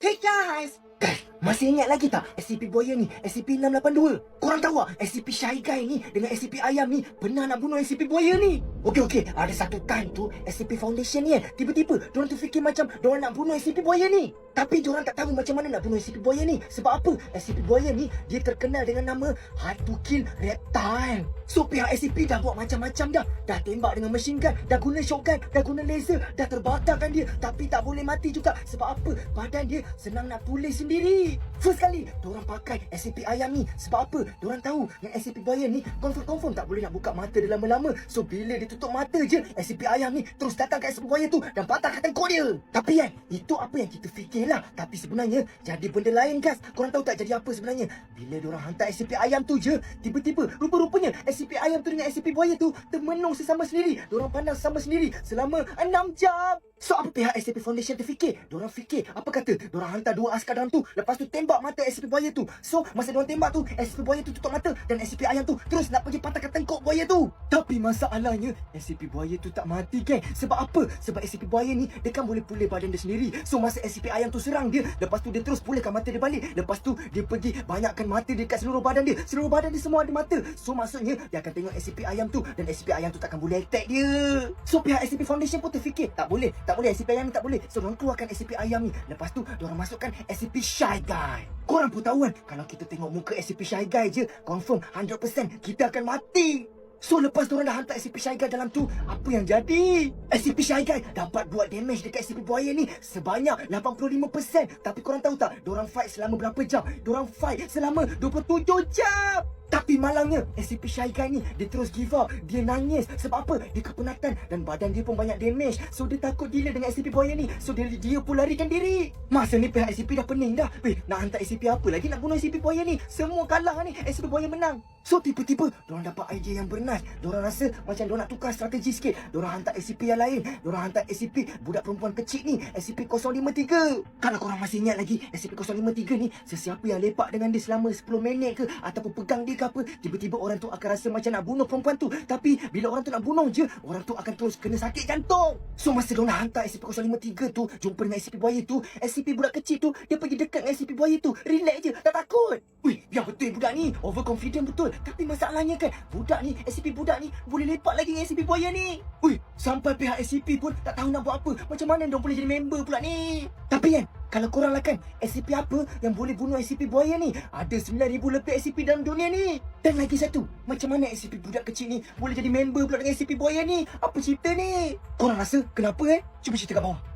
Hey guys! Guys, masih ingat lagi tak SCP Buaya ni, SCP-682? Korang tahu tak SCP Shy Guy ni dengan SCP Ayam ni pernah nak bunuh SCP Buaya ni? Okey, ada satu time tu SCP Foundation ni tiba-tiba diorang tu fikir macam diorang nak bunuh SCP Buaya ni. Tapi diorang tak tahu macam mana nak bunuh SCP Buaya ni. Sebab apa? SCP Buaya ni dia terkenal dengan nama Hard to Kill Reptile. So pihak SCP dah buat macam-macam dah. Dah tembak dengan machine gun, dah guna shotgun, dah guna laser, dah terbakarkan dia. Tapi tak boleh mati juga. Sebab apa? Badan dia senang nak tulis sendiri. First kali diorang pakai SCP Ayam ni. Sebab apa? Diorang tahu yang SCP Buaya ni confirm tak boleh nak buka mata dia lama-lama. So bila dia tutup mata je, SCP Ayam ni terus datang kat SCP Buaya tu dan patahkan tengkuk dia. Tapi kan, itu apa yang kita fikirlah. Tapi sebenarnya jadi benda lain guys. Korang tahu tak jadi apa sebenarnya? Bila diorang hantar SCP Ayam tu je, tiba-tiba rupa-rupanya SCP Ayam tu dengan SCP Buaya tu termenung sesama sendiri. Diorang pandang sesama sendiri selama 6 jam. So apa pihak SCP Foundation terfikir? Diorang fikir, apa kata diorang hantar 2 askar dalam tu, lepas tu tembak mata SCP Buaya tu. So masa diorang tembak tu, SCP Buaya tu tutup mata dan SCP Ayam tu terus nak pergi patahkan tengkuk Buaya tu. Tapi masalahnya SCP Buaya tu tak mati geng. Sebab apa? Sebab SCP Buaya ni dia kan boleh pulih badan dia sendiri. So masa SCP Ayam tu serang dia, lepas tu dia terus pulihkan mata dia balik. Lepas tu dia pergi banyakkan mata dia dekat seluruh badan dia. Seluruh badan dia semua ada mata. So maksudnya dia akan tengok SCP Ayam tu dan SCP Ayam tu takkan boleh attack dia. So pihak SCP Foundation pun terfikir, tak boleh SCP Ayam ni tak boleh. So diorang keluarkan SCP Ayam ni. Lepas tu diorang masukkan SCP Shy Guy. Korang pun tahu kan, kalau kita tengok muka SCP Shy Guy je, confirm 100% kita akan mati. So lepas diorang dah hantar SCP Shy Guy dalam tu, apa yang jadi? SCP Shy Guy dapat buat damage dekat SCP Buaya ni sebanyak 85%. Tapi korang tahu tak, diorang fight selama berapa jam? Diorang fight selama 27 jam. Tapi malangnya SCP Shy Guy ni dia terus give up. Dia nangis. Sebab apa? Dia kepenatan dan badan dia pun banyak damage. So dia takut gila dengan SCP Buaya ni. So dia pun larikan diri. Masa ni pihak SCP dah pening dah. Nak hantar SCP apa lagi nak bunuh SCP Buaya ni? Semua kalah ni, SCP Buaya menang. So tiba-tiba diorang dapat idea yang bernas. Diorang rasa macam diorang nak tukar strategi sikit. Diorang hantar SCP yang lain. Diorang hantar SCP budak perempuan kecil ni, SCP-053. Kalau korang masih ingat lagi, SCP-053 ni, sesiapa yang lepak dengan dia selama 10 minit ke ataupun pegang dia ke apa, tiba-tiba orang tu akan rasa macam nak bunuh perempuan tu. Tapi bila orang tu nak bunuh je, orang tu akan terus kena sakit jantung. So masa diorang nak hantar SCP-053 tu jumpa dengan SCP Buaya tu, SCP budak kecil tu dia pergi dekat dengan SCP Buaya tu. Relax je, tak takut. Biar betul budak ni overconfident betul. Tapi masalahnya kan, budak ni, SCP budak ni boleh lepak lagi dengan SCP Buaya ni. Sampai pihak SCP pun tak tahu nak buat apa. Macam mana dia boleh jadi member pula ni? Tapi kan, kalau korang lah kan, SCP apa yang boleh bunuh SCP Buaya ni? Ada 9,000 lebih SCP dalam dunia ni. Dan lagi satu, macam mana SCP budak kecil ni boleh jadi member pula dengan SCP Buaya ni? Apa cerita ni? Korang rasa kenapa Cuba cerita kat bawah.